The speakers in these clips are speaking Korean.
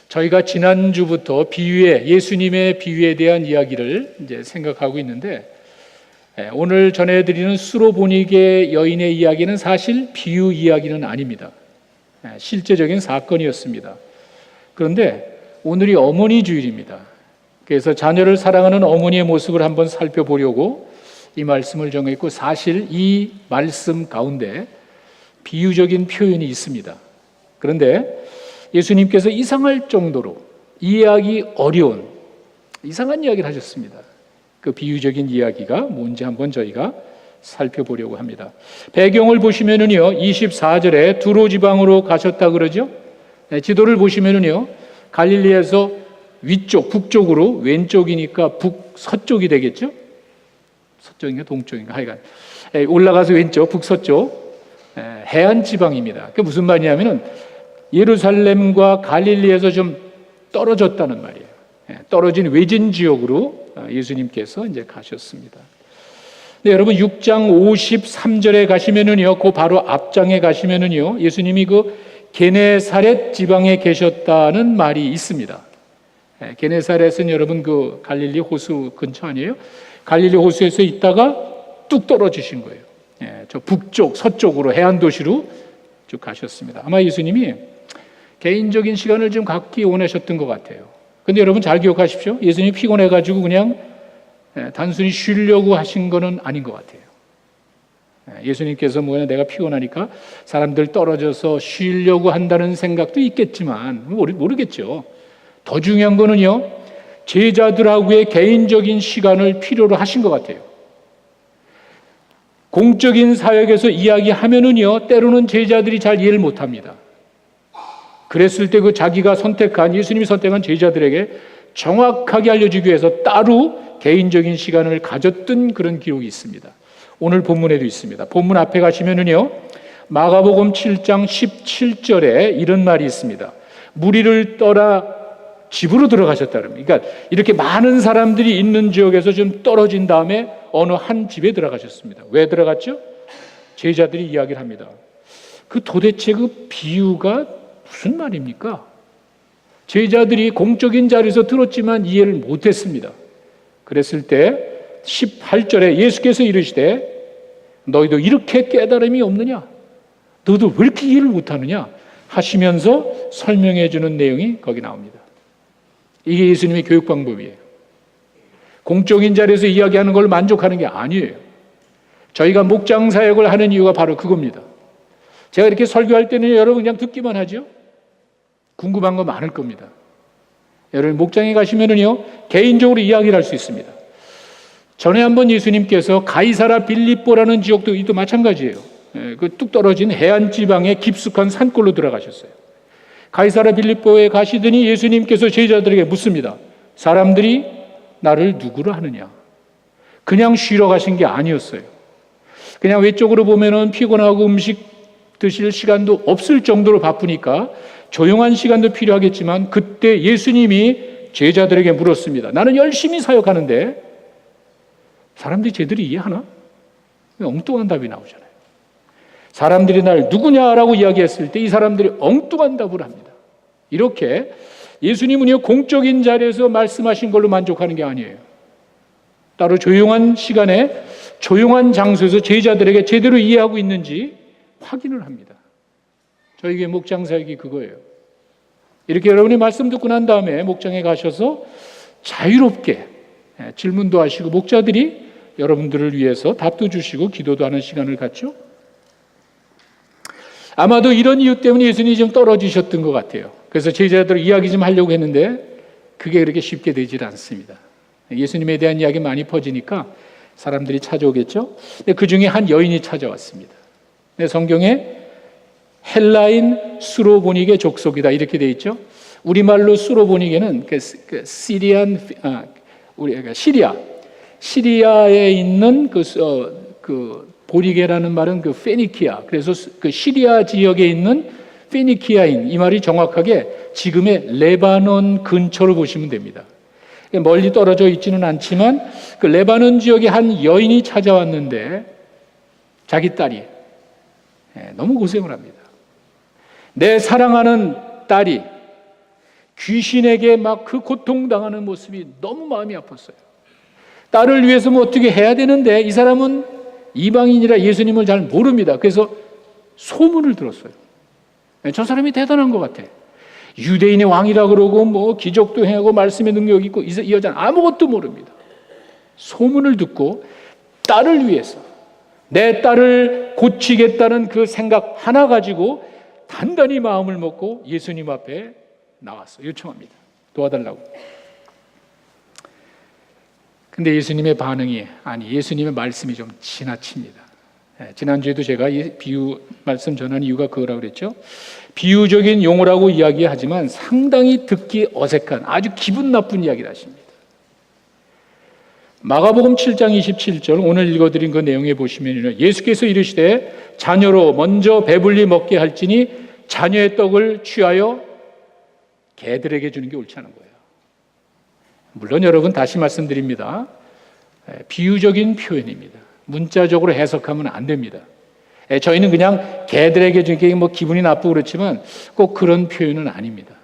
저희가 지난주부터 예수님의 비유에 대한 이야기를 이제 생각하고 있는데, 오늘 전해드리는 수로보니게 여인의 이야기는 사실 비유 이야기는 아닙니다. 실제적인 사건이었습니다. 그런데 오늘이 어머니 주일입니다. 그래서 자녀를 사랑하는 어머니의 모습을 한번 살펴보려고 이 말씀을 정했고, 사실 이 말씀 가운데 비유적인 표현이 있습니다. 그런데 예수님께서 이상할 정도로 이해하기 어려운 이상한 이야기를 하셨습니다. 그 비유적인 이야기가 뭔지 한번 저희가 살펴보려고 합니다. 배경을 보시면은요, 24절에 두로 지방으로 가셨다 그러죠. 지도를 보시면은요, 갈릴리에서 위쪽, 북쪽으로, 왼쪽이니까 북서쪽이 되겠죠. 서쪽인가 동쪽인가 하여간 올라가서 왼쪽, 북서쪽 해안 지방입니다. 그게 무슨 말이냐면은 예루살렘과 갈릴리에서 좀 떨어졌다는 말이에요. 떨어진 외진 지역으로 예수님께서 이제 가셨습니다. 네, 여러분 6장 53절에 가시면은요, 그 바로 앞장에 가시면은요, 예수님이 그 게네사렛 지방에 계셨다는 말이 있습니다. 게네사렛은 여러분 그 갈릴리 호수 근처 아니에요? 갈릴리 호수에서 있다가 뚝 떨어지신 거예요. 저 북쪽, 서쪽으로 해안 도시로 쭉 가셨습니다. 아마 예수님이 개인적인 시간을 좀 갖기 원하셨던 것 같아요. 근데 여러분 잘 기억하십시오. 예수님이 피곤해가지고 그냥 단순히 쉬려고 하신 거는 아닌 것 같아요. 예수님께서 내가 피곤하니까 사람들 떨어져서 쉬려고 한다는 생각도 있겠지만 모르겠죠. 더 중요한 거는요, 제자들하고의 개인적인 시간을 필요로 하신 것 같아요. 공적인 사역에서 이야기하면은요, 때로는 제자들이 잘 이해를 못합니다. 그랬을 때 그 자기가 예수님이 선택한 제자들에게 정확하게 알려주기 위해서 따로 개인적인 시간을 가졌던 그런 기록이 있습니다. 오늘 본문에도 있습니다. 본문 앞에 가시면은요, 마가복음 7장 17절에 이런 말이 있습니다. 무리를 떠나 집으로 들어가셨다 그럽니다. 그러니까 이렇게 많은 사람들이 있는 지역에서 좀 떨어진 다음에 어느 한 집에 들어가셨습니다. 왜 들어갔죠? 제자들이 이야기를 합니다. 도대체 그 비유가 무슨 말입니까? 제자들이 공적인 자리에서 들었지만 이해를 못했습니다. 그랬을 때 18절에 예수께서 이르시되 너희도 이렇게 깨달음이 없느냐? 너도 왜 이렇게 이해를 못하느냐? 하시면서 설명해 주는 내용이 거기 나옵니다. 이게 예수님의 교육 방법이에요. 공적인 자리에서 이야기하는 걸 만족하는 게 아니에요. 저희가 목장 사역을 하는 이유가 바로 그겁니다. 제가 이렇게 설교할 때는 여러분 그냥 듣기만 하죠. 궁금한 거 많을 겁니다. 여러분 목장에 가시면은요, 개인적으로 이야기를 할 수 있습니다. 전에 한번 예수님께서 가이사라 빌립보라는 지역도 또 마찬가지예요. 그 뚝 떨어진 해안 지방의 깊숙한 산골로 들어가셨어요. 가이사라 빌립보에 가시더니 예수님께서 제자들에게 묻습니다. 사람들이 나를 누구로 하느냐? 그냥 쉬러 가신 게 아니었어요. 그냥 외적으로 보면은 피곤하고 음식 드실 시간도 없을 정도로 바쁘니까 조용한 시간도 필요하겠지만, 그때 예수님이 제자들에게 물었습니다. 나는 열심히 사역하는데 사람들이 제대로 이해하나? 엉뚱한 답이 나오잖아요. 사람들이 날 누구냐라고 이야기했을 때 이 사람들이 엉뚱한 답을 합니다. 이렇게 예수님은요, 공적인 자리에서 말씀하신 걸로 만족하는 게 아니에요. 따로 조용한 시간에 조용한 장소에서 제자들에게 제대로 이해하고 있는지 확인을 합니다. 저에게 목장 사역이 그거예요. 이렇게 여러분이 말씀 듣고 난 다음에 목장에 가셔서 자유롭게 질문도 하시고, 목자들이 여러분들을 위해서 답도 주시고 기도도 하는 시간을 갖죠. 아마도 이런 이유 때문에 예수님이 좀 떨어지셨던 것 같아요. 그래서 제자들 이야기 좀 하려고 했는데 그게 그렇게 쉽게 되질 않습니다. 예수님에 대한 이야기 많이 퍼지니까 사람들이 찾아오겠죠. 그 중에 한 여인이 찾아왔습니다. 성경에 헬라인 수로보니게 족속이다 이렇게 돼 있죠. 우리말로 수로보니게는 시리아에 있는 보니게라는 말은 페니키아, 그래서 그 시리아 지역에 있는 페니키아인, 이 말이 정확하게 지금의 레바논 근처로 보시면 됩니다. 멀리 떨어져 있지는 않지만 그 레바논 지역에 한 여인이 찾아왔는데 자기 딸이 너무 고생을 합니다. 내 사랑하는 딸이 귀신에게 막 그 고통당하는 모습이 너무 마음이 아팠어요. 딸을 위해서 뭐 어떻게 해야 되는데 이 사람은 이방인이라 예수님을 잘 모릅니다. 그래서 소문을 들었어요. 저 사람이 대단한 것 같아. 유대인의 왕이라 그러고 뭐 기적도 행하고 말씀의 능력이 있고 이 여자는 아무것도 모릅니다. 소문을 듣고 딸을 위해서 내 딸을 고치겠다는 그 생각 하나 가지고 단단히 마음을 먹고 예수님 앞에 나왔어요. 요청합니다. 도와달라고. 근데 예수님의 반응이 예수님의 말씀이 좀 지나칩니다. 지난주에도 제가 이 비유 말씀 전한 이유가 그거라고 그랬죠. 비유적인 용어라고 이야기하지만 상당히 듣기 어색한 아주 기분 나쁜 이야기를 하십니다. 마가복음 7장 27절 오늘 읽어드린 그 내용에 보시면 예수께서 이르시되 자녀로 먼저 배불리 먹게 할지니 자녀의 떡을 취하여 개들에게 주는 게 옳지 않은 거예요. 물론 여러분 다시 말씀드립니다. 비유적인 표현입니다. 문자적으로 해석하면 안 됩니다. 저희는 그냥 개들에게 주는 게 뭐 기분이 나쁘고 그렇지만 꼭 그런 표현은 아닙니다.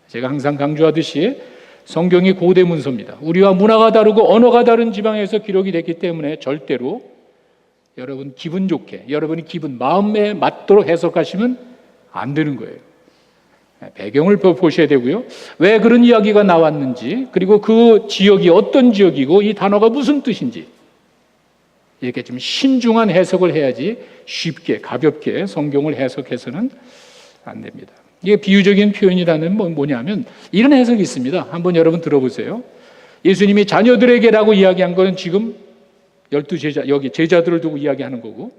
제가 항상 강조하듯이 성경이 고대 문서입니다. 우리와 문화가 다르고 언어가 다른 지방에서 기록이 됐기 때문에 절대로 여러분 기분 좋게 여러분이 마음에 맞도록 해석하시면 안 되는 거예요. 배경을 보셔야 되고요. 왜 그런 이야기가 나왔는지 그리고 그 지역이 어떤 지역이고 이 단어가 무슨 뜻인지 이렇게 좀 신중한 해석을 해야지 쉽게 가볍게 성경을 해석해서는 안 됩니다. 이게 비유적인 표현이라는 뭐냐면 이런 해석이 있습니다. 한번 여러분 들어보세요. 예수님이 자녀들에게라고 이야기한 거는 지금 12제자 여기 제자들을 두고 이야기하는 거고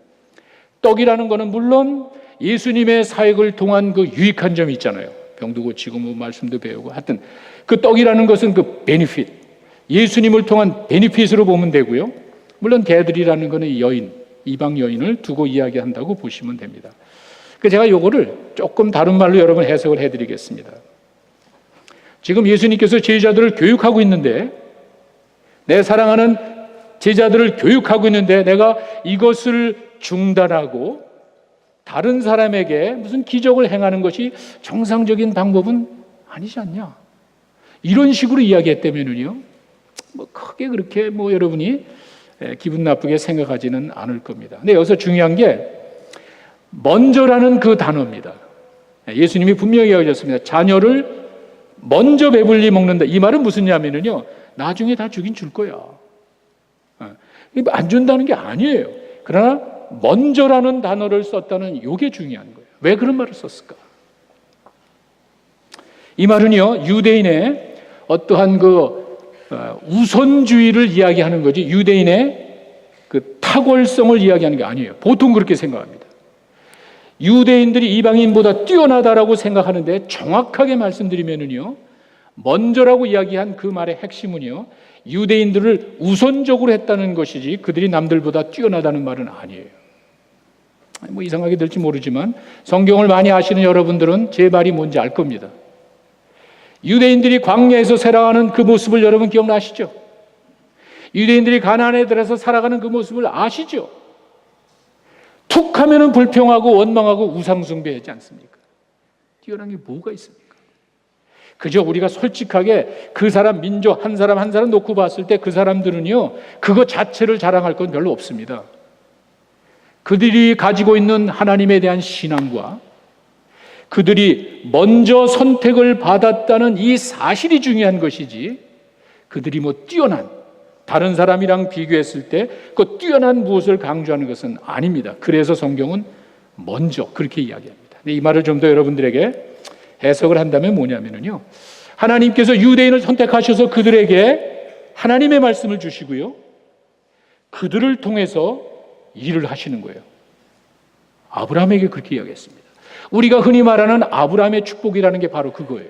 떡이라는 거는 물론 예수님의 사역을 통한 그 유익한 점이 있잖아요. 병도 고치고 뭐 말씀도 배우고 하여튼 그 떡이라는 것은 그 베니핏 예수님을 통한 베니핏으로 보면 되고요. 물론 개들이라는 거는 여인 이방 여인을 두고 이야기한다고 보시면 됩니다. 제가 요거를 조금 다른 말로 여러분 해석을 해드리겠습니다. 지금 예수님께서 제자들을 교육하고 있는데 내 사랑하는 제자들을 교육하고 있는데 내가 이것을 중단하고 다른 사람에게 무슨 기적을 행하는 것이 정상적인 방법은 아니지 않냐 이런 식으로 이야기했다면요 뭐 크게 그렇게 여러분이 기분 나쁘게 생각하지는 않을 겁니다. 근데 여기서 중요한 게 먼저라는 그 단어입니다. 예수님이 분명히 이야기하셨습니다. 자녀를 먼저 배불리 먹는다. 이 말은 무슨 냐면요 나중에 다 주긴 줄 거야. 안 준다는 게 아니에요. 그러나 먼저라는 단어를 썼다는 이게 중요한 거예요. 왜 그런 말을 썼을까? 이 말은요 유대인의 어떠한 그 우선주의를 이야기하는 거지 유대인의 그 탁월성을 이야기하는 게 아니에요. 보통 그렇게 생각합니다. 유대인들이 이방인보다 뛰어나다라고 생각하는데 정확하게 말씀드리면은요 먼저라고 이야기한 그 말의 핵심은요 유대인들을 우선적으로 했다는 것이지 그들이 남들보다 뛰어나다는 말은 아니에요. 뭐 이상하게 될지 모르지만 성경을 많이 아시는 여러분들은 제 말이 뭔지 알 겁니다. 유대인들이 광야에서 살아가는 그 모습을 여러분 기억나시죠? 유대인들이 가나안에 들어서 살아가는 그 모습을 아시죠? 툭 하면은 불평하고 원망하고 우상숭배하지 않습니까? 뛰어난 게 뭐가 있습니까? 그저 우리가 솔직하게 그 사람 민족 한 사람 한 사람 놓고 봤을 때 그 사람들은요 그거 자체를 자랑할 건 별로 없습니다. 그들이 가지고 있는 하나님에 대한 신앙과 그들이 먼저 선택을 받았다는 이 사실이 중요한 것이지 그들이 뛰어난 다른 사람이랑 비교했을 때 그 뛰어난 무엇을 강조하는 것은 아닙니다. 그래서 성경은 먼저 그렇게 이야기합니다. 근데 이 말을 좀 더 여러분들에게 해석을 한다면 뭐냐면요 하나님께서 유대인을 선택하셔서 그들에게 하나님의 말씀을 주시고요 그들을 통해서 일을 하시는 거예요. 아브라함에게 그렇게 이야기했습니다. 우리가 흔히 말하는 아브라함의 축복이라는 게 바로 그거예요.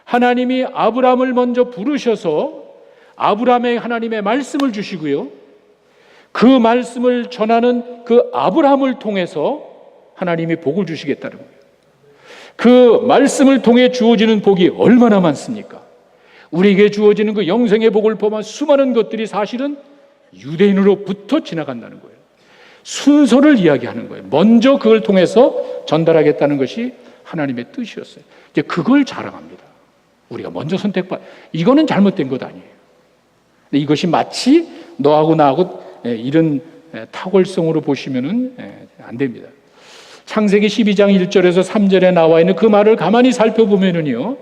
하나님이 아브라함을 먼저 부르셔서 아브라함의 하나님의 말씀을 주시고요 그 말씀을 전하는 그 아브라함을 통해서 하나님이 복을 주시겠다는 거예요. 그 말씀을 통해 주어지는 복이 얼마나 많습니까? 우리에게 주어지는 그 영생의 복을 포함한 수많은 것들이 사실은 유대인으로부터 지나간다는 거예요. 순서를 이야기하는 거예요. 먼저 그걸 통해서 전달하겠다는 것이 하나님의 뜻이었어요. 이제 그걸 자랑합니다. 우리가 먼저 이거는 잘못된 것 아니에요. 근데 이것이 마치 너하고 나하고 이런 탁월성으로 보시면은 안 됩니다. 창세기 12장 1절에서 3절에 나와 있는 그 말을 가만히 살펴보면은요,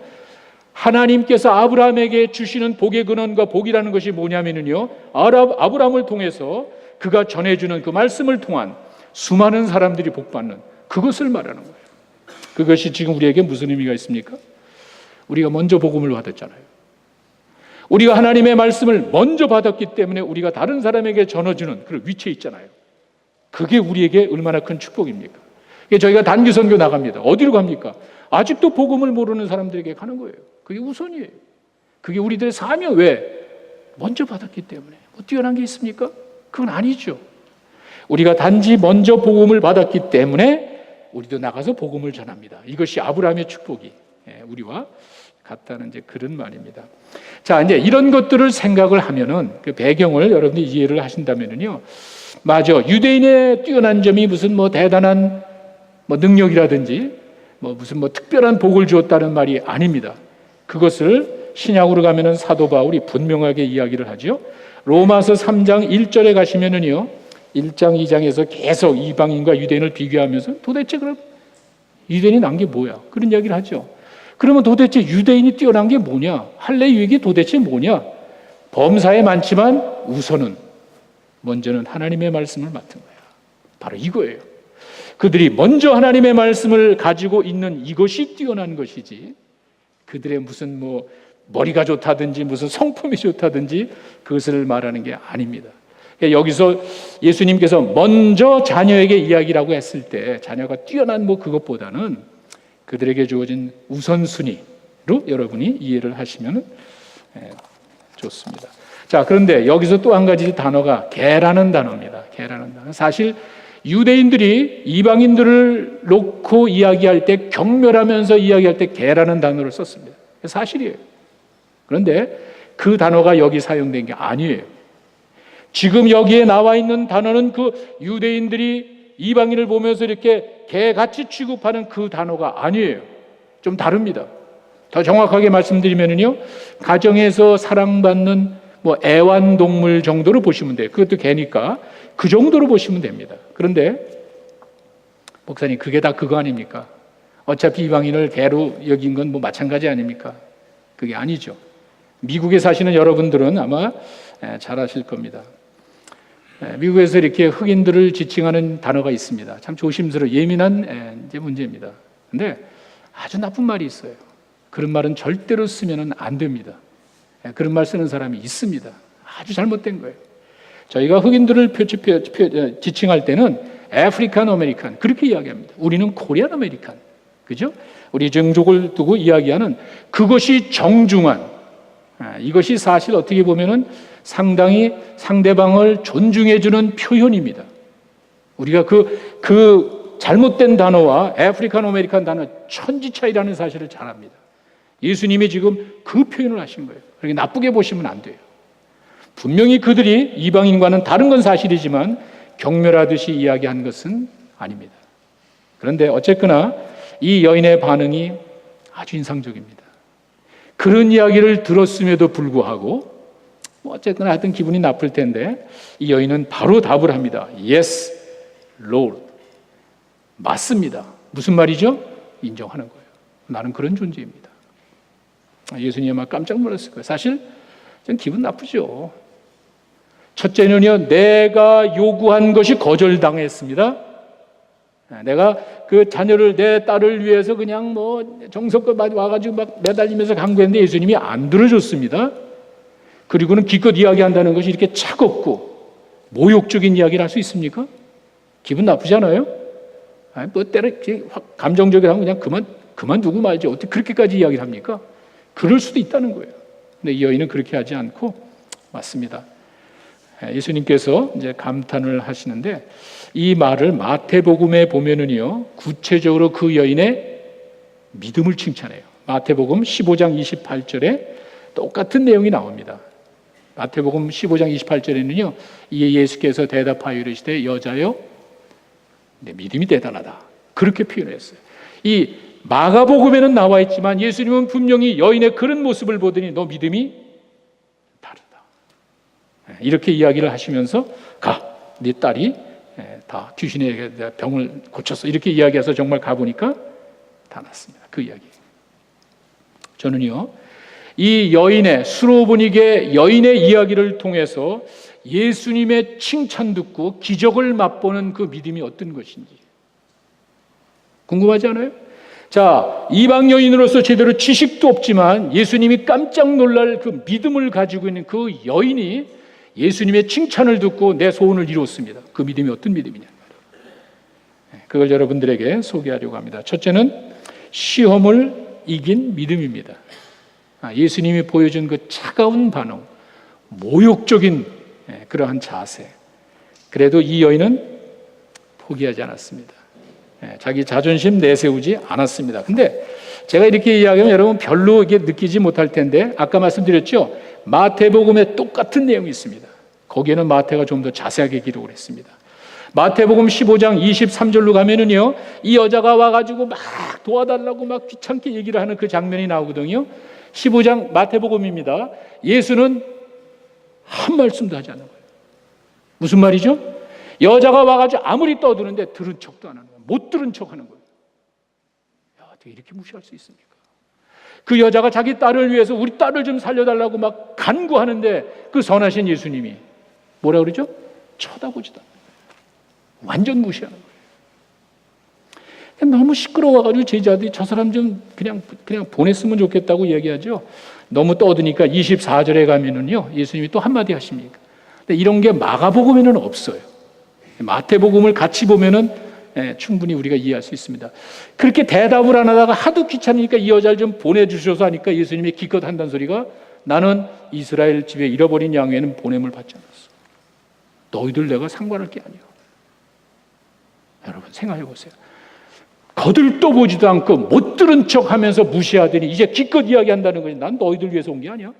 하나님께서 아브라함에게 주시는 복의 근원과 복이라는 것이 뭐냐면은요, 아브라함을 통해서 그가 전해주는 그 말씀을 통한 수많은 사람들이 복받는 그것을 말하는 거예요. 그것이 지금 우리에게 무슨 의미가 있습니까? 우리가 먼저 복음을 받았잖아요. 우리가 하나님의 말씀을 먼저 받았기 때문에 우리가 다른 사람에게 전해주는 그런 위치에 있잖아요. 그게 우리에게 얼마나 큰 축복입니까? 저희가 단기 선교 나갑니다. 어디로 갑니까? 아직도 복음을 모르는 사람들에게 가는 거예요. 그게 우선이에요. 그게 우리들의 사명. 왜? 먼저 받았기 때문에. 뭐 뛰어난 게 있습니까? 그건 아니죠. 우리가 단지 먼저 복음을 받았기 때문에 우리도 나가서 복음을 전합니다. 이것이 아브라함의 축복이 우리와 같다는 이제 그런 말입니다. 자, 이제 이런 것들을 생각을 하면은 그 배경을 여러분들이 이해를 하신다면은요, 맞아. 유대인의 뛰어난 점이 무슨 뭐 대단한 뭐 능력이라든지 무슨 특별한 복을 주었다는 말이 아닙니다. 그것을 신약으로 가면은 사도 바울이 분명하게 이야기를 하죠. 로마서 3장 1절에 가시면은요, 1장 2장에서 계속 이방인과 유대인을 비교하면서 도대체 그럼 유대인이 난 게 뭐야? 그런 이야기를 하죠. 그러면 도대체 유대인이 뛰어난 게 뭐냐? 할례 유익이 도대체 뭐냐? 범사에 많지만 우선은 먼저는 하나님의 말씀을 맡은 거야. 바로 이거예요. 그들이 먼저 하나님의 말씀을 가지고 있는 이것이 뛰어난 것이지, 그들의 무슨 머리가 좋다든지 무슨 성품이 좋다든지 그것을 말하는 게 아닙니다. 여기서 예수님께서 먼저 자녀에게 이야기라고 했을 때 자녀가 뛰어난 그것보다는 그들에게 주어진 우선순위로 여러분이 이해를 하시면 좋습니다. 자, 그런데 여기서 또 한 가지 단어가 개라는 단어입니다. 개라는 단어. 사실 유대인들이 이방인들을 놓고 이야기할 때, 경멸하면서 이야기할 때 개라는 단어를 썼습니다. 사실이에요. 그런데 그 단어가 여기 사용된 게 아니에요. 지금 여기에 나와 있는 단어는 그 유대인들이 이방인을 보면서 이렇게 개같이 취급하는 그 단어가 아니에요. 좀 다릅니다. 더 정확하게 말씀드리면요, 가정에서 사랑받는 애완동물 정도로 보시면 돼요. 그것도 개니까 그 정도로 보시면 됩니다. 그런데 목사님, 그게 다 그거 아닙니까? 어차피 이방인을 개로 여긴 건 마찬가지 아닙니까? 그게 아니죠. 미국에 사시는 여러분들은 아마 잘 아실 겁니다. 미국에서 이렇게 흑인들을 지칭하는 단어가 있습니다. 참 조심스러워 예민한 이제 문제입니다. 근데 아주 나쁜 말이 있어요. 그런 말은 절대로 쓰면 안 됩니다. 그런 말 쓰는 사람이 있습니다. 아주 잘못된 거예요. 저희가 흑인들을 지칭할 때는 아프리칸 아메리칸 그렇게 이야기합니다. 우리는 코리안 아메리칸, 그죠? 우리 종족을 두고 이야기하는 그것이 정중한, 이것이 사실 어떻게 보면은 상당히 상대방을 존중해주는 표현입니다. 우리가 그 잘못된 단어와 아프리칸 아메리칸 단어 천지 차이라는 사실을 잘 압니다. 예수님이 지금 그 표현을 하신 거예요. 그렇게 나쁘게 보시면 안 돼요. 분명히 그들이 이방인과는 다른 건 사실이지만 경멸하듯이 이야기한 것은 아닙니다. 그런데 어쨌거나 이 여인의 반응이 아주 인상적입니다. 그런 이야기를 들었음에도 불구하고 어쨌거나 하여튼 기분이 나쁠 텐데 이 여인은 바로 답을 합니다. Yes, Lord. 맞습니다. 무슨 말이죠? 인정하는 거예요. 나는 그런 존재입니다. 예수님이 아마 깜짝 놀랐을 거예요. 사실 좀 기분 나쁘죠. 첫째는요, 내가 요구한 것이 거절당했습니다. 내가 그 자녀를, 내 딸을 위해서 그냥 정성껏 와가지고 막 매달리면서 강구했는데 예수님이 안 들어줬습니다. 그리고는 기껏 이야기한다는 것이 이렇게 차갑고 모욕적인 이야기를 할 수 있습니까? 기분 나쁘잖아요? 때로 감정적이라면 그냥 그만두고 말지. 어떻게 그렇게까지 이야기를 합니까? 그럴 수도 있다는 거예요. 근데 이 여인은 그렇게 하지 않고 맞습니다. 예수님께서 이제 감탄을 하시는데 이 말을 마태복음에 보면은요, 구체적으로 그 여인의 믿음을 칭찬해요. 마태복음 15장 28절에 똑같은 내용이 나옵니다. 마태복음 15장 28절에는요, 이에 예수께서 대답하여 이르시되 여자여, 내 믿음이 대단하다. 그렇게 표현했어요. 이 마가복음에는 나와 있지만 예수님은 분명히 여인의 그런 모습을 보더니 너 믿음이 다르다. 이렇게 이야기를 하시면서 가, 네 딸이 다 귀신의 병을 고쳤어. 이렇게 이야기해서 정말 가보니까 다 낫습니다. 그 이야기. 저는요, 이 여인의 수로보니게 여인의 이야기를 통해서 예수님의 칭찬 듣고 기적을 맛보는 그 믿음이 어떤 것인지 궁금하지 않아요? 자, 이방 여인으로서 제대로 지식도 없지만 예수님이 깜짝 놀랄 그 믿음을 가지고 있는 그 여인이 예수님의 칭찬을 듣고 내 소원을 이루었습니다. 그 믿음이 어떤 믿음이냐, 그걸 여러분들에게 소개하려고 합니다. 첫째는 시험을 이긴 믿음입니다. 예수님이 보여준 그 차가운 반응, 모욕적인 그러한 자세. 그래도 이 여인은 포기하지 않았습니다. 자기 자존심 내세우지 않았습니다. 근데 제가 이렇게 이야기하면 여러분 별로 이게 느끼지 못할 텐데, 아까 말씀드렸죠? 마태복음에 똑같은 내용이 있습니다. 거기에는 마태가 좀 더 자세하게 기록을 했습니다. 마태복음 15장 23절로 가면은요, 이 여자가 와가지고 막 도와달라고 막 귀찮게 얘기를 하는 그 장면이 나오거든요. 15장 마태복음입니다. 예수는 한 말씀도 하지 않는 거예요. 무슨 말이죠? 여자가 와가지고 아무리 떠드는데 들은 척도 안 하는 거예요. 못 들은 척 하는 거예요. 야, 어떻게 이렇게 무시할 수 있습니까? 그 여자가 자기 딸을 위해서 우리 딸을 좀 살려달라고 막 간구하는데 그 선하신 예수님이 뭐라 그러죠? 쳐다보지도 않아요. 완전 무시하는 거예요. 너무 시끄러워가지고 제자들이 저 사람 좀 그냥 보냈으면 좋겠다고 얘기하죠. 너무 떠드니까 24절에 가면은요, 예수님이 또 한마디 하십니까? 근데 이런 게 마가복음에는 없어요. 마태복음을 같이 보면은 충분히 우리가 이해할 수 있습니다. 그렇게 대답을 안 하다가 하도 귀찮으니까 이 여자를 좀 보내주셔서 하니까 예수님이 기껏 한다는 소리가, 나는 이스라엘 집에 잃어버린 양에는 보냄을 받지 않았어. 너희들 내가 상관할 게 아니야. 여러분 생각해 보세요. 거들떠보지도 않고 못 들은 척하면서 무시하더니 이제 기껏 이야기한다는 거지. 난 너희들 위해서 온 게 아니야.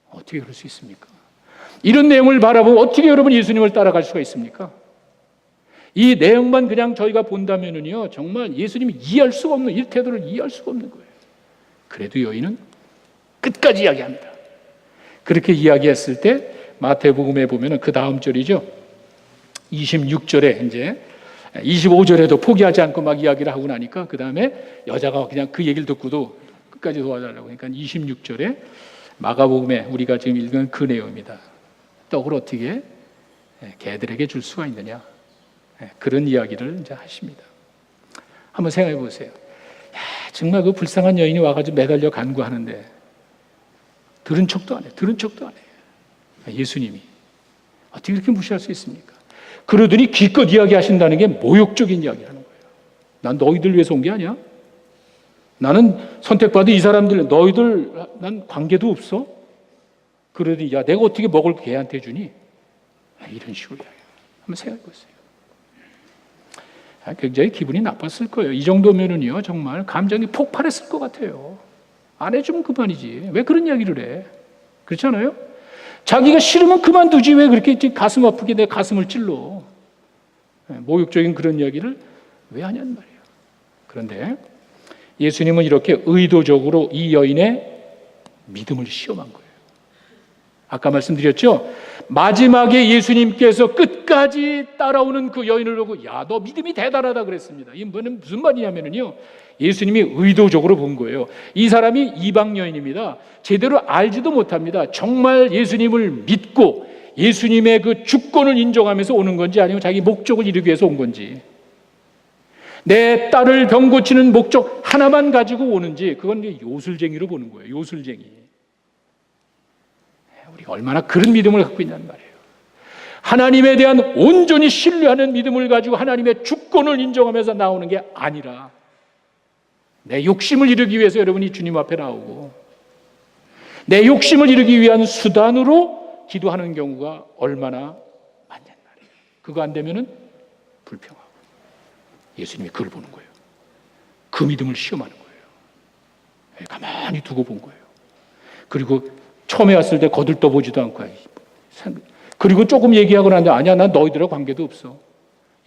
어떻게 그럴 수 있습니까? 이런 내용을 바라보면 어떻게 여러분 예수님을 따라갈 수가 있습니까? 이 내용만 그냥 저희가 본다면은요, 정말 예수님이 이해할 수가 없는, 이 태도를 이해할 수가 없는 거예요. 그래도 여인은 끝까지 이야기합니다. 그렇게 이야기했을 때 마태복음에 보면은 그 다음 절이죠. 26절에 이제 25절에도 포기하지 않고 막 이야기를 하고 나니까 그 다음에 여자가 그냥 그 얘기를 듣고도 끝까지 도와달라고 하니까 26절에 마가복음에 우리가 지금 읽은 그 내용입니다. 떡을 어떻게 개들에게 줄 수가 있느냐, 그런 이야기를 이제 하십니다. 한번 생각해 보세요. 야, 정말 그 불쌍한 여인이 와가지고 매달려 간구하는데 들은 척도 안 해. 들은 척도 안 해. 예수님이 어떻게 그렇게 무시할 수 있습니까? 그러더니 기껏 이야기하신다는 게 모욕적인 이야기라는 거예요. 난 너희들 위해서 온 게 아니야. 나는 선택받은 이 사람들, 너희들 난 관계도 없어. 그러더니 야, 내가 어떻게 먹을 개한테 주니? 이런 식으로 이야기해요. 한번 생각해 보세요. 굉장히 기분이 나빴을 거예요. 이 정도면은요, 정말 감정이 폭발했을 것 같아요. 안 해주면 그만이지. 왜 그런 이야기를 해? 그렇잖아요? 자기가 싫으면 그만두지. 왜 그렇게 가슴 아프게 내 가슴을 찔러? 모욕적인 그런 이야기를 왜 하냐는 말이에요. 그런데 예수님은 이렇게 의도적으로 이 여인의 믿음을 시험한 거예요. 아까 말씀드렸죠? 마지막에 예수님께서 끝까지 따라오는 그 여인을 보고 야, 너 믿음이 대단하다 그랬습니다. 이게 무슨 말이냐면요, 예수님이 의도적으로 본 거예요. 이 사람이 이방 여인입니다. 제대로 알지도 못합니다. 정말 예수님을 믿고 예수님의 그 주권을 인정하면서 오는 건지, 아니면 자기 목적을 이루기 위해서 온 건지, 내 딸을 병 고치는 목적 하나만 가지고 오는지, 그건 요술쟁이로 보는 거예요. 요술쟁이. 우리가 얼마나 그런 믿음을 갖고 있냐는 말이에요. 하나님에 대한 온전히 신뢰하는 믿음을 가지고 하나님의 주권을 인정하면서 나오는 게 아니라 내 욕심을 이루기 위해서 여러분이 주님 앞에 나오고 내 욕심을 이루기 위한 수단으로 기도하는 경우가 얼마나 많냐는 말이에요. 그거 안 되면은 불평하고, 예수님이 그걸 보는 거예요. 그 믿음을 시험하는 거예요. 가만히 두고 본 거예요. 그리고 처음에 왔을 때 거들떠보지도 않고, 그리고 조금 얘기하고 나는데 아니야, 난 너희들하고 관계도 없어.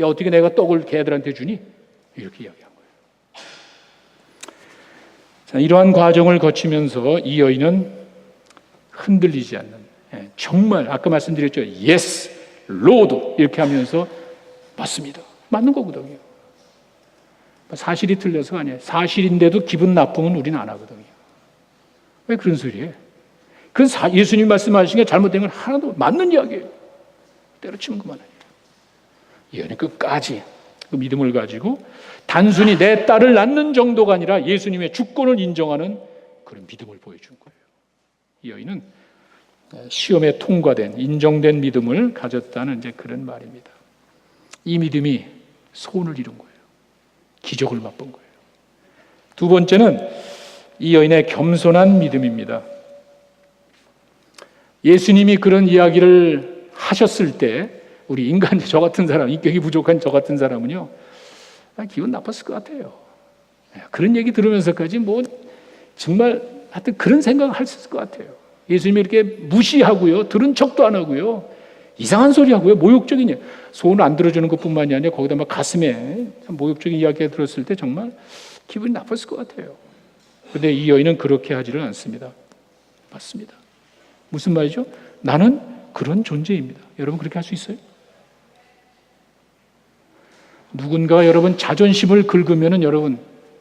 야, 어떻게 내가 떡을 개들한테 주니? 이렇게 이야기한 거예요. 자, 이러한 과정을 거치면서 이 여인은 흔들리지 않는, 정말 아까 말씀드렸죠. Yes, Lord 이렇게 하면서 맞습니다. 맞는 거거든요. 사실이 틀려서가 아니에요. 사실인데도 기분 나쁘면 우리는 안 하거든요. 왜 그런 소리예요? 그건 예수님이 말씀하신 게 잘못된 건 하나도 맞는 이야기예요. 때려치면 그만해요. 이 여인은 끝까지 그 믿음을 가지고 단순히 내 딸을 낳는 정도가 아니라 예수님의 주권을 인정하는 그런 믿음을 보여준 거예요. 이 여인은 시험에 통과된, 인정된 믿음을 가졌다는 이제 그런 말입니다. 이 믿음이 소원을 이룬 거예요. 기적을 맛본 거예요. 두 번째는 이 여인의 겸손한 믿음입니다. 예수님이 그런 이야기를 하셨을 때 우리 인간, 저 같은 사람, 인격이 부족한 저 같은 사람은요, 기분 나빴을 것 같아요. 그런 얘기 들으면서까지 정말 하여튼 그런 생각을 할 수 있을 것 같아요. 예수님이 이렇게 무시하고요, 들은 척도 안 하고요, 이상한 소리 하고요, 모욕적인, 소원을 안 들어주는 것뿐만이 아니라 거기다 막 가슴에 모욕적인 이야기가 들었을 때 정말 기분이 나빴을 것 같아요. 그런데 이 여인은 그렇게 하지를 않습니다. 맞습니다. 무슨 말이죠? 나는 그런 존재입니다. 여러분 그렇게 할 수 있어요? 누군가가 여러분 자존심을 긁으면은 여러분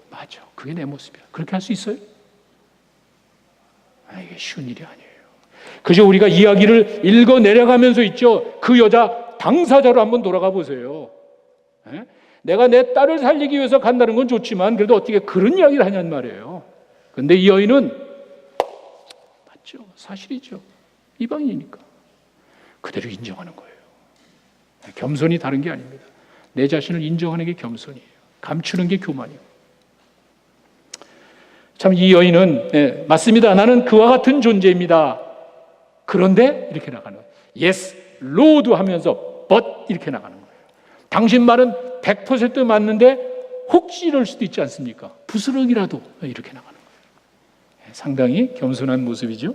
맞아, 그게 내 모습이야. 그렇게 할 수 있어요? 이게 쉬운 일이 아니에요. 그저 우리가 이야기를 읽어 내려가면서 있죠. 그 여자 당사자로 한번 돌아가 보세요. 내가 내 딸을 살리기 위해서 간다는 건 좋지만 그래도 어떻게 그런 이야기를 하냔 말이에요. 그런데 이 여인은 맞죠, 사실이죠. 이방인이니까 그대로 인정하는 거예요. 겸손이 다른 게 아닙니다. 내 자신을 인정하는 게 겸손이에요. 감추는 게 교만이에요. 참 이 여인은 맞습니다. 나는 그와 같은 존재입니다. 그런데 이렇게 나가는 거예요. Yes, Lord 하면서 but 이렇게 나가는 거예요. 당신 말은 100% 맞는데 혹시 이럴 수도 있지 않습니까? 부스럭이라도 이렇게 나가는 거예요. 상당히 겸손한 모습이죠.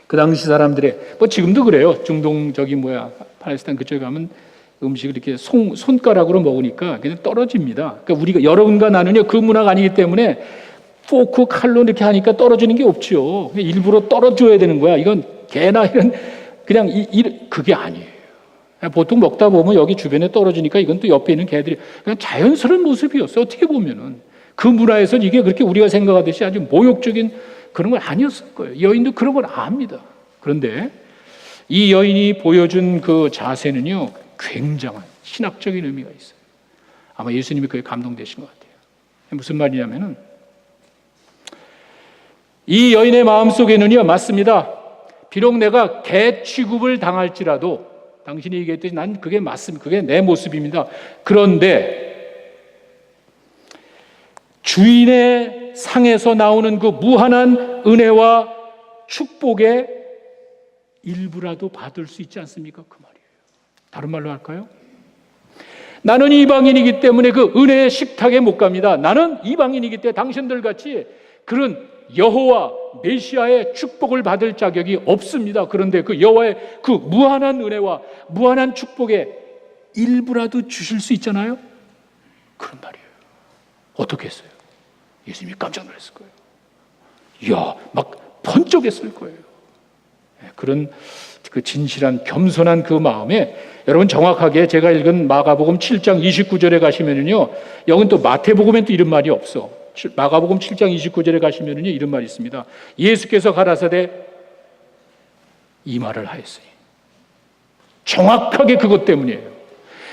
그 당시 사람들의 지금도 그래요. 중동 팔레스타인 그쪽에 가면 음식을 이렇게 손가락으로 먹으니까 그냥 떨어집니다. 그러니까 우리가 여러분과 나는요 그 문화가 아니기 때문에 포크 칼로 이렇게 하니까 떨어지는 게 없죠. 일부러 떨어져야 되는 거야. 이건 개나 이런 그냥 그게 아니에요. 보통 먹다 보면 여기 주변에 떨어지니까 이건 또 옆에 있는 개들이 그냥 자연스러운 모습이었어요. 어떻게 보면은 그 문화에서는 이게 그렇게 우리가 생각하듯이 아주 모욕적인 그런 건 아니었을 거예요. 여인도 그런 걸 압니다. 그런데 이 여인이 보여준 그 자세는요 굉장한 신학적인 의미가 있어요. 아마 예수님이 그에 감동되신 것 같아요. 무슨 말이냐면은 이 여인의 마음속에는요 맞습니다. 비록 내가 개 취급을 당할지라도 당신이 얘기했듯이 난 그게 맞습니다. 그게 내 모습입니다. 그런데 주인의 상에서 나오는 그 무한한 은혜와 축복의 일부라도 받을 수 있지 않습니까? 그 말이에요. 다른 말로 할까요? 나는 이방인이기 때문에 그 은혜의 식탁에 못 갑니다. 나는 이방인이기 때문에 당신들 같이 그런 여호와 메시아의 축복을 받을 자격이 없습니다. 그런데 그 여호와의 그 무한한 은혜와 무한한 축복의 일부라도 주실 수 있잖아요. 그런 말이에요. 어떻게 했어요? 예수님이 깜짝 놀랐을 거예요. 이야, 막 번쩍했을 거예요. 그런 그 진실한 겸손한 그 마음에 여러분 정확하게 제가 읽은 마가복음 7장 29절에 가시면은요, 여긴 또 마태복음엔 또 이런 말이 없어. 마가복음 7장 29절에 가시면은요, 이런 말이 있습니다. 예수께서 가라사대 이 말을 하였으니. 정확하게 그것 때문이에요.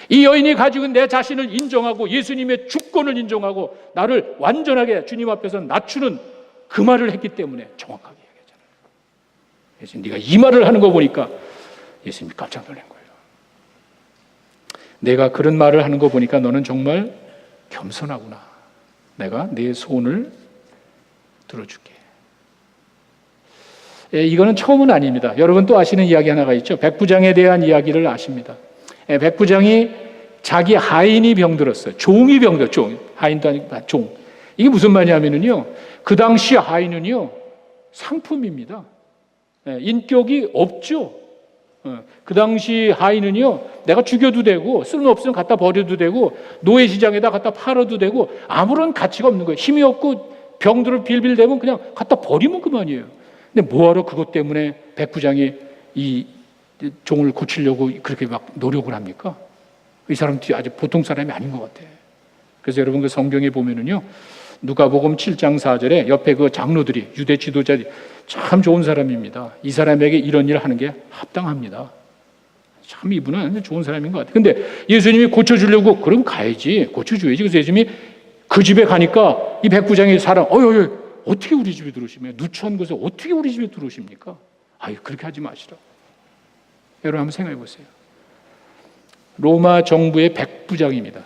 이 여인이 가지고 내 자신을 인정하고 예수님의 주권을 인정하고 나를 완전하게 주님 앞에서 낮추는 그 말을 했기 때문에 정확하게 얘기하잖아요. 예수님, 네가 이 말을 하는 거 보니까 예수님이 깜짝 놀란 거예요. 내가 그런 말을 하는 거 보니까 너는 정말 겸손하구나. 내가 네 소원을 들어줄게. 이거는 처음은 아닙니다. 여러분 또 아시는 이야기 하나가 있죠. 백부장에 대한 이야기를 아십니다. 백부장이 자기 하인이 병들었어요. 종이 병들었어요. 하인도 아니고 종. 이게 무슨 말이냐면요, 그 당시 하인은요 상품입니다. 인격이 없죠. 그 당시 하인은요 내가 죽여도 되고 쓸모없으면 갖다 버려도 되고 노예시장에다 갖다 팔아도 되고 아무런 가치가 없는 거예요. 힘이 없고 병들어 빌빌대면 그냥 갖다 버리면 그만이에요. 근데 뭐하러 그것 때문에 백부장이 이 종을 고치려고 그렇게 막 노력을 합니까? 이 사람 아주 보통 사람이 아닌 것 같아. 그래서 여러분 그 성경에 보면은요, 누가복음 7장 4절에 옆에 그 장로들이, 유대 지도자들이 참 좋은 사람입니다. 이 사람에게 이런 일을 하는 게 합당합니다. 참 이분은 좋은 사람인 것 같아요. 근데 예수님이 고쳐주려고 그럼 가야지, 고쳐줘야지. 그래서 예수님이 그 집에 가니까 이 백부장의 사람, 어떻게 우리 집에 들어오시면 누추한 곳에 어떻게 우리 집에 들어오십니까? 그렇게 하지 마시라. 여러분 한번 생각해 보세요. 로마 정부의 백부장입니다.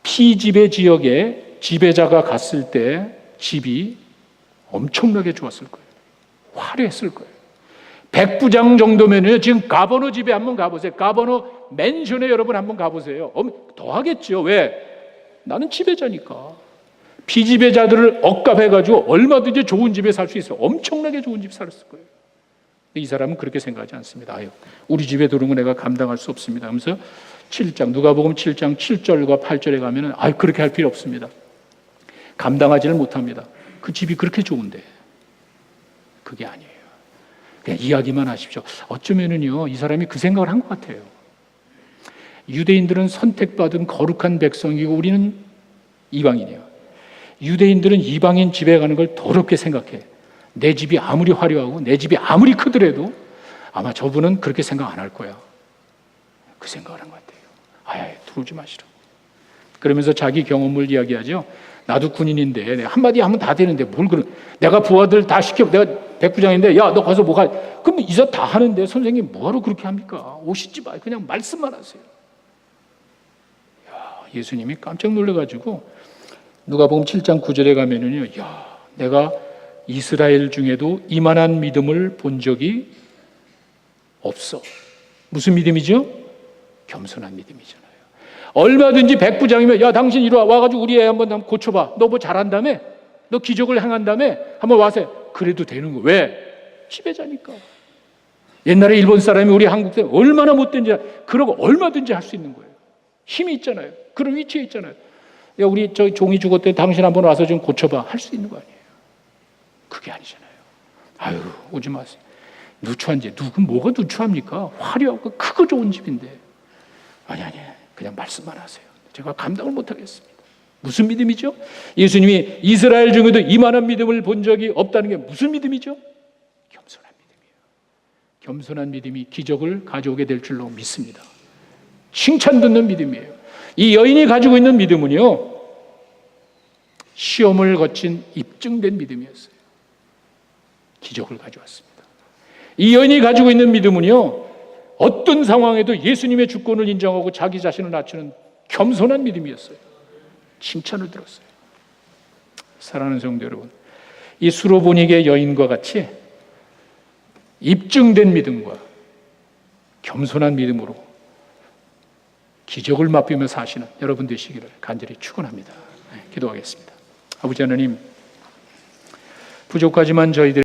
피지배 지역에 지배자가 갔을 때 집이 엄청나게 좋았을 거예요. 화려했을 거예요. 백부장 정도면요, 지금 가버너 집에 한번 가보세요. 가버너 맨션에 여러분 한번 가보세요. 더 하겠죠. 왜? 나는 지배자니까. 피지배자들을 억압해가지고 얼마든지 좋은 집에 살 수 있어요. 엄청나게 좋은 집 살았을 거예요. 이 사람은 그렇게 생각하지 않습니다. 우리 집에 들어온 거 내가 감당할 수 없습니다. 하면서 7장, 누가복음 7장 7절과 8절에 가면은 그렇게 할 필요 없습니다. 감당하지를 못합니다. 그 집이 그렇게 좋은데. 그게 아니에요. 그냥 이야기만 하십시오. 어쩌면은요, 이 사람이 그 생각을 한 것 같아요. 유대인들은 선택받은 거룩한 백성이고 우리는 이방인이에요. 유대인들은 이방인 집에 가는 걸 더럽게 생각해. 내 집이 아무리 화려하고 내 집이 아무리 크더라도 아마 저분은 그렇게 생각 안 할 거야. 그 생각을 한 것 같아요. 들어오지 마시라. 그러면서 자기 경험을 이야기하죠. 나도 군인인데 내가 한마디 하면 다 되는데 뭘 그런, 내가 부하들 다 시켜, 내가 백부장인데 야 너 가서 뭐 가. 그럼 이사 다 하는데 선생님 뭐하러 그렇게 합니까? 오시지 마. 그냥 말씀만 하세요. 예수님이 깜짝 놀라가지고 누가복음 7장 9절에 가면은요, 내가 이스라엘 중에도 이만한 믿음을 본 적이 없어. 무슨 믿음이죠? 겸손한 믿음이잖아요. 얼마든지 백부장이면 당신 이리 와가지고 우리 애 한번 고쳐봐. 너 뭐 잘한다며? 너 기적을 행한다며? 한번 와서 그래도 되는 거. 왜? 지배자니까. 옛날에 일본 사람이 우리 한국 사람 얼마나 못된지 그러고 얼마든지 할 수 있는 거예요. 힘이 있잖아요. 그런 위치에 있잖아요. 우리 저 종이 죽었대 당신 한번 와서 좀 고쳐봐. 할 수 있는 거 아니에요. 그게 아니잖아요. 오지 마세요. 누추한 집. 뭐가 누추합니까? 화려하고 크고 좋은 집인데. 아니. 그냥 말씀만 하세요. 제가 감당을 못하겠습니다. 무슨 믿음이죠? 예수님이 이스라엘 중에도 이만한 믿음을 본 적이 없다는 게 무슨 믿음이죠? 겸손한 믿음이에요. 겸손한 믿음이 기적을 가져오게 될 줄로 믿습니다. 칭찬 듣는 믿음이에요. 이 여인이 가지고 있는 믿음은요, 시험을 거친 입증된 믿음이었어요. 기적을 가져왔습니다. 이 여인이 가지고 있는 믿음은요, 어떤 상황에도 예수님의 주권을 인정하고 자기 자신을 낮추는 겸손한 믿음이었어요. 칭찬을 들었어요. 사랑하는 성도 여러분, 이 수로보닉의 여인과 같이 입증된 믿음과 겸손한 믿음으로 기적을 맛보며 사시는 여러분 되시기를 간절히 축원합니다. 기도하겠습니다. 아버지 하나님, 부족하지만 저희들